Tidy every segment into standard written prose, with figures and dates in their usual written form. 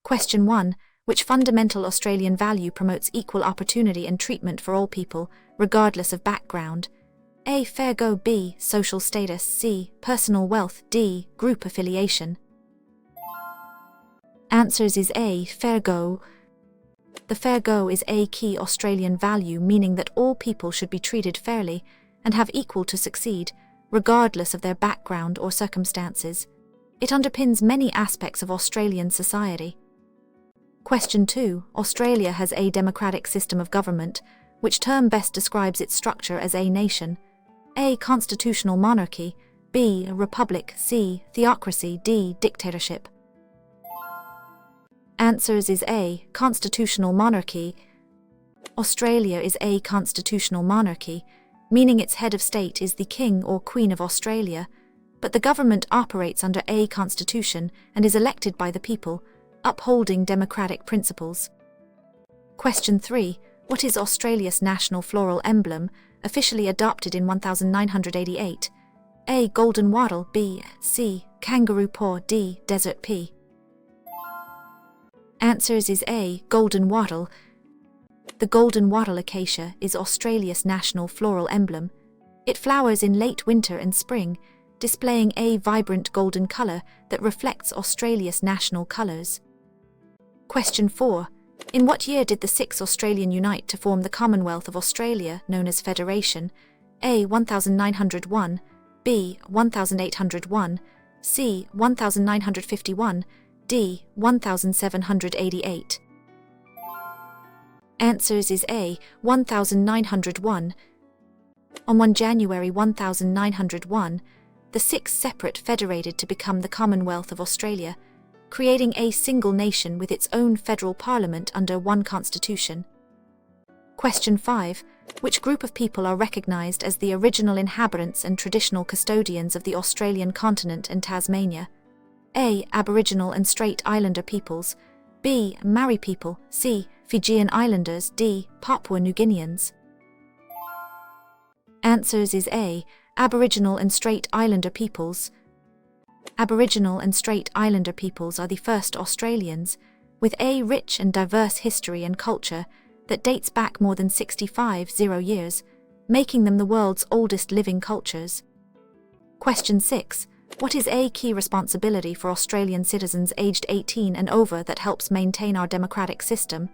Question 1. Which fundamental Australian value promotes equal opportunity and treatment for all people, regardless of background? A. Fair go. B. Social status. C. Personal wealth. D. Group affiliation. Answers is A. Fair go. The fair go is a key Australian value, meaning that all people should be treated fairly and have equal to succeed, regardless of their background or circumstances. It underpins many aspects of Australian society. Question 2. Australia has a democratic system of government. Which term best describes its structure as a nation? A. Constitutional monarchy. B. Republic. C. Theocracy. D. Dictatorship. Answers is A. Constitutional monarchy. Australia is a constitutional monarchy, meaning its head of state is the King or Queen of Australia, but the government operates under a constitution and is elected by the people, upholding democratic principles. Question 3. What is Australia's national floral emblem, officially adopted in 1988? A. Golden wattle. B. C. Kangaroo paw. D. Desert pea. Answers is A. Golden wattle. The golden wattle acacia is Australia's national floral emblem. It flowers in late winter and spring, displaying a vibrant golden colour that reflects Australia's national colours. Question 4. In what year did the 6 Australian unite to form the Commonwealth of Australia, known as Federation? A. 1901, B. 1801, C. 1951, D. 1788. Answers is A. 1901. On 1 January 1901, the 6 separate federated to become the Commonwealth of Australia, creating a single nation with its own federal parliament under one constitution. Question 5. Which group of people are recognised as the original inhabitants and traditional custodians of the Australian continent and Tasmania? A. Aboriginal and Strait Islander peoples. B. Maori people. C. Fijian Islanders. D. Papua New Guineans. Answers is A. Aboriginal and Strait Islander peoples. Aboriginal and Strait Islander peoples are the first Australians, with a rich and diverse history and culture that dates back more than 65 years, making them the world's oldest living cultures. Question 6. What is a key responsibility for Australian citizens aged 18 and over that helps maintain our democratic system?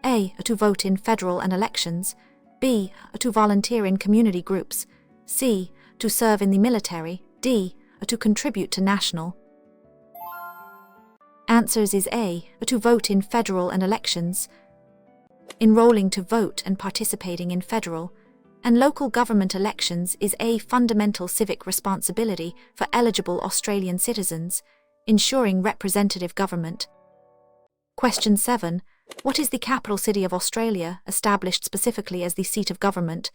A. To vote in federal and elections. B. To volunteer in community groups. C. To serve in the military. D. To contribute to national. Answers is A. To vote in federal and elections. Enrolling to vote and participating in federal and local government elections is a fundamental civic responsibility for eligible Australian citizens, ensuring representative government. Question 7. What is the capital city of Australia, established specifically as the seat of government?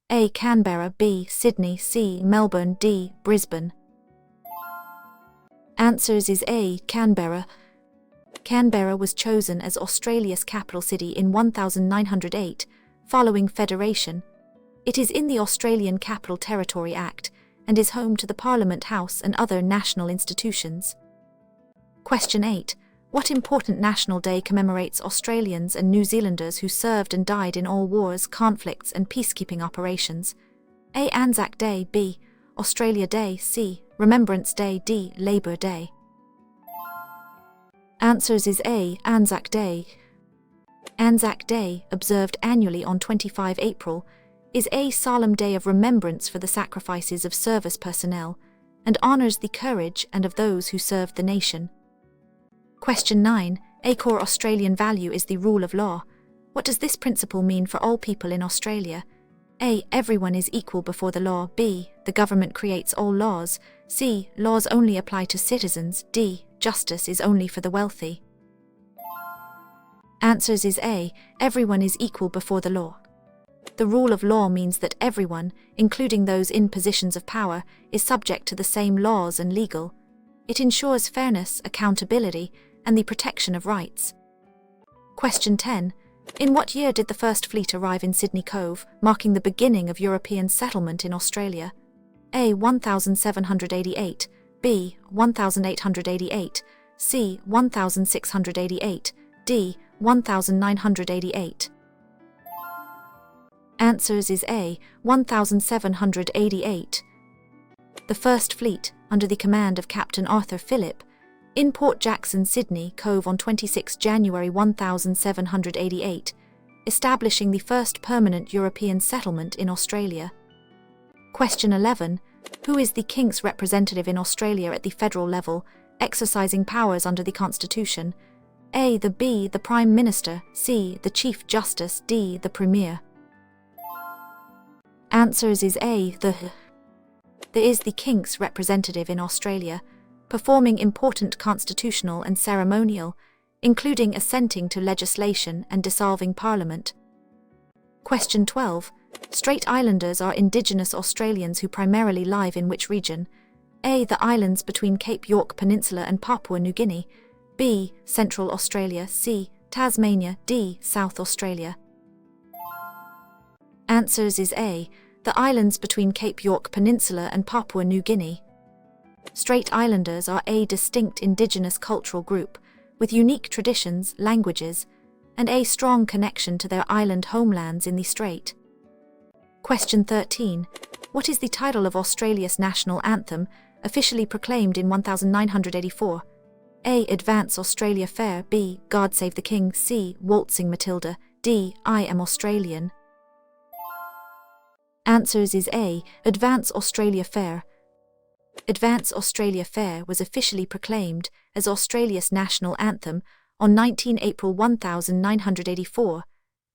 A. Canberra. B. Sydney. C. Melbourne. D. Brisbane. Answers is A. Canberra. Canberra was chosen as Australia's capital city in 1908, following federation. It is in the Australian Capital Territory Act and is home to the Parliament House and other national institutions. Question 8. What important national day commemorates Australians and New Zealanders who served and died in all wars, conflicts and peacekeeping operations? A. Anzac Day. B. Australia Day. C. Remembrance Day. D. Labour Day. Answers is A. Anzac Day. Anzac Day, observed annually on 25 April, is a solemn day of remembrance for the sacrifices of service personnel and honours the courage and of those who served the nation. Question 9. A core Australian value is the rule of law. What does this principle mean for all people in Australia? A. Everyone is equal before the law. B. The government creates all laws. C. Laws only apply to citizens. D. Justice is only for the wealthy. Answers is A. Everyone is equal before the law. The rule of law means that everyone, including those in positions of power, is subject to the same laws and legal. It ensures fairness, accountability, and the protection of rights. Question 10. In what year did the first fleet arrive in Sydney Cove, marking the beginning of European settlement in Australia? A. 1788, B. 1888, C. 1688, D. 1988. Answers is A. 1788. The First Fleet, under the command of Captain Arthur Phillip, in Port Jackson, Sydney Cove on 26 January 1788, establishing the first permanent European settlement in Australia. Question 11. Who is the King's representative in Australia at the federal level, exercising powers under the Constitution? A. The Prime Minister, C. the Chief Justice, D. the Premier. Answers is A. There is the King's representative in Australia, performing important constitutional and ceremonial, including assenting to legislation and dissolving Parliament. Question 12. Strait Islanders are Indigenous Australians who primarily live in which region? A. The islands between Cape York Peninsula and Papua New Guinea, B. Central Australia, C. Tasmania, D. South Australia. Answers is A. The islands between Cape York Peninsula and Papua New Guinea. Strait Islanders are a distinct Indigenous cultural group, with unique traditions, languages, and a strong connection to their island homelands in the Strait. Question 13. What is the title of Australia's national anthem, officially proclaimed in 1984? A. Advance Australia Fair, B. God Save the King, C. Waltzing Matilda, D. I Am Australian. Answers is A. Advance Australia Fair. Advance Australia Fair was officially proclaimed as Australia's national anthem on 19 April 1984,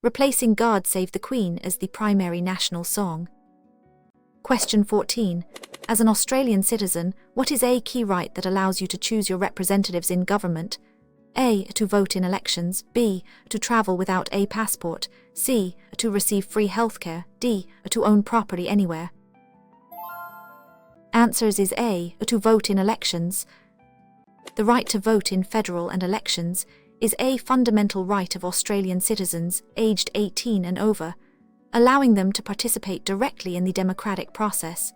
replacing God Save the Queen as the primary national song. Question 14. As an Australian citizen, what is a key right that allows you to choose your representatives in government? A. To vote in elections, B. To travel without a passport, C. To receive free healthcare, D. To own property anywhere. Answers is A. To vote in elections. The right to vote in federal and elections is a fundamental right of Australian citizens aged 18 and over, allowing them to participate directly in the democratic process.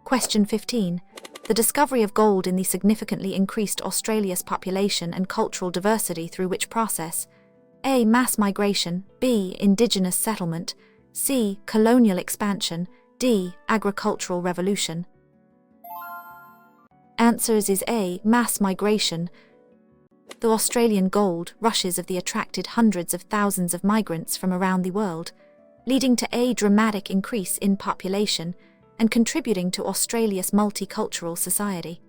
Question 15. The discovery of gold in the significantly increased Australia's population and cultural diversity through which process? A. Mass migration, B. Indigenous settlement, C. Colonial expansion, D. Agricultural revolution. Answers is A. Mass migration. The Australian gold rushes of the attracted hundreds of thousands of migrants from around the world, leading to a dramatic increase in population and contributing to Australia's multicultural society.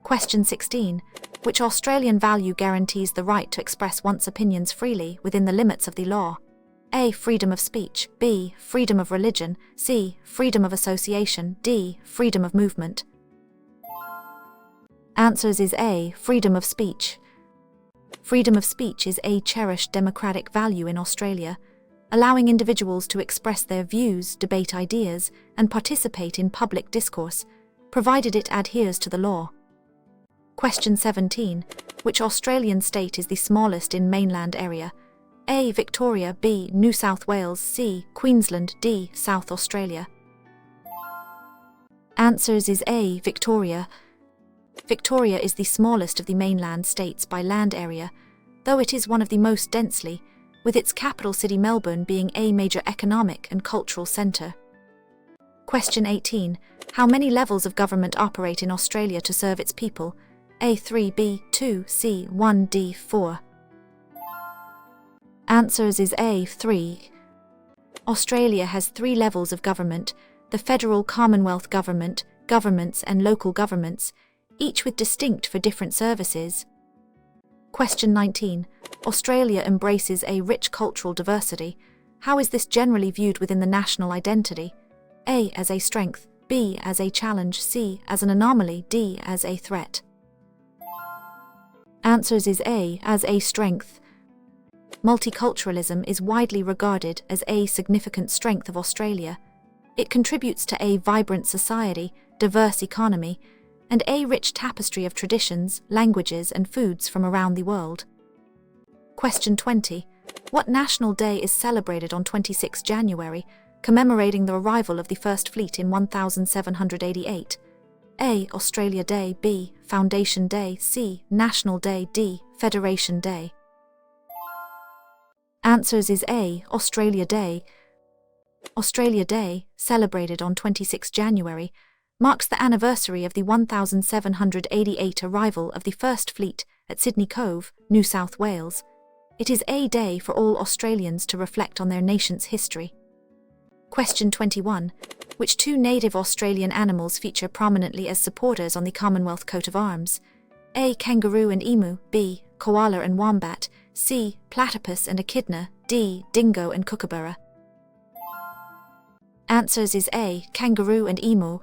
Question 16. Which Australian value guarantees the right to express one's opinions freely within the limits of the law? A. Freedom of speech, B. Freedom of religion, C. Freedom of association, D. Freedom of movement. Answers is A. Freedom of speech. Freedom of speech is a cherished democratic value in Australia, allowing individuals to express their views, debate ideas, and participate in public discourse, provided it adheres to the law. Question 17. Which Australian state is the smallest in mainland area? A. Victoria, B. New South Wales, C. Queensland, D. South Australia. Answers is A. Victoria. Victoria is the smallest of the mainland states by land area, though it is one of the most densely, with its capital city Melbourne being a major economic and cultural centre. Question 18. How many levels of government operate in Australia to serve its people? A. 3, B. 2, C. 1, D. 4. Answers is A. 3. Australia has 3 levels of government: the federal Commonwealth government, governments and local governments, each with distinct for different services. Question 19. Australia embraces a rich cultural diversity. How is this generally viewed within the national identity? A. As a strength, B. As a challenge, C. As an anomaly, D. As a threat. Answers is A. As a strength. Multiculturalism is widely regarded as a significant strength of Australia. It contributes to a vibrant society, diverse economy, and a rich tapestry of traditions, languages, and foods from around the world. Question 20. What national day is celebrated on 26 January, commemorating the arrival of the First Fleet in 1788? A. Australia Day, B. Foundation Day, C. National Day, D. Federation Day. Answers is A. Australia Day. Australia Day, celebrated on 26 January, marks the anniversary of the 1788 arrival of the First Fleet at Sydney Cove, New South Wales. It is a day for all Australians to reflect on their nation's history. Question 21. Which two native Australian animals feature prominently as supporters on the Commonwealth coat of arms? A. Kangaroo and emu, B. Koala and wombat, C. Platypus and echidna, D. Dingo and kookaburra. Answers is A. Kangaroo and emu.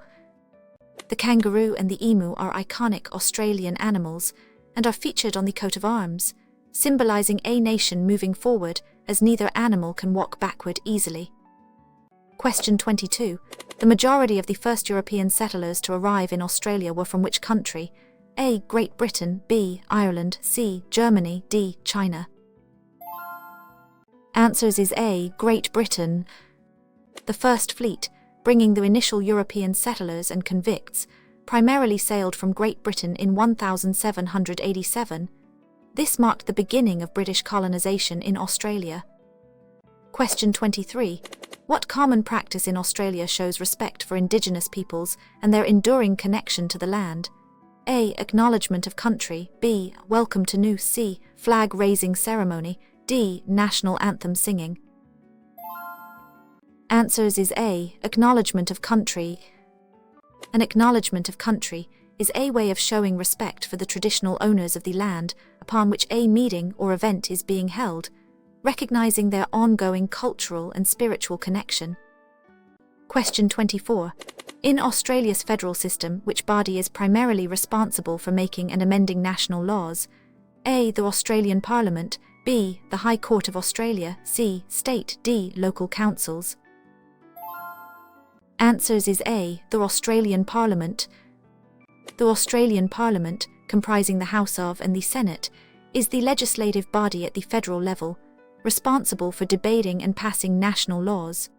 The kangaroo and the emu are iconic Australian animals and are featured on the coat of arms, symbolising a nation moving forward as neither animal can walk backward easily. Question 22. The majority of the first European settlers to arrive in Australia were from which country? A. Great Britain, B. Ireland, C. Germany, D. China. Answers is A. Great Britain. The First Fleet, bringing the initial European settlers and convicts, primarily sailed from Great Britain in 1787. This marked the beginning of British colonisation in Australia. Question 23. What common practice in Australia shows respect for Indigenous peoples and their enduring connection to the land? A. Acknowledgement of country, B. Welcome to New, C. Flag-raising ceremony, D. National anthem singing. Answers is A. Acknowledgement of country. An acknowledgement of country is a way of showing respect for the traditional owners of the land upon which a meeting or event is being held, recognizing their ongoing cultural and spiritual connection. Question 24. In Australia's federal system, which body is primarily responsible for making and amending national laws? A. The Australian Parliament, B. The High Court of Australia, C. State, D. Local councils. Answers is A. The Australian Parliament. The Australian Parliament, comprising the House of and the Senate, is the legislative body at the federal level, responsible for debating and passing national laws.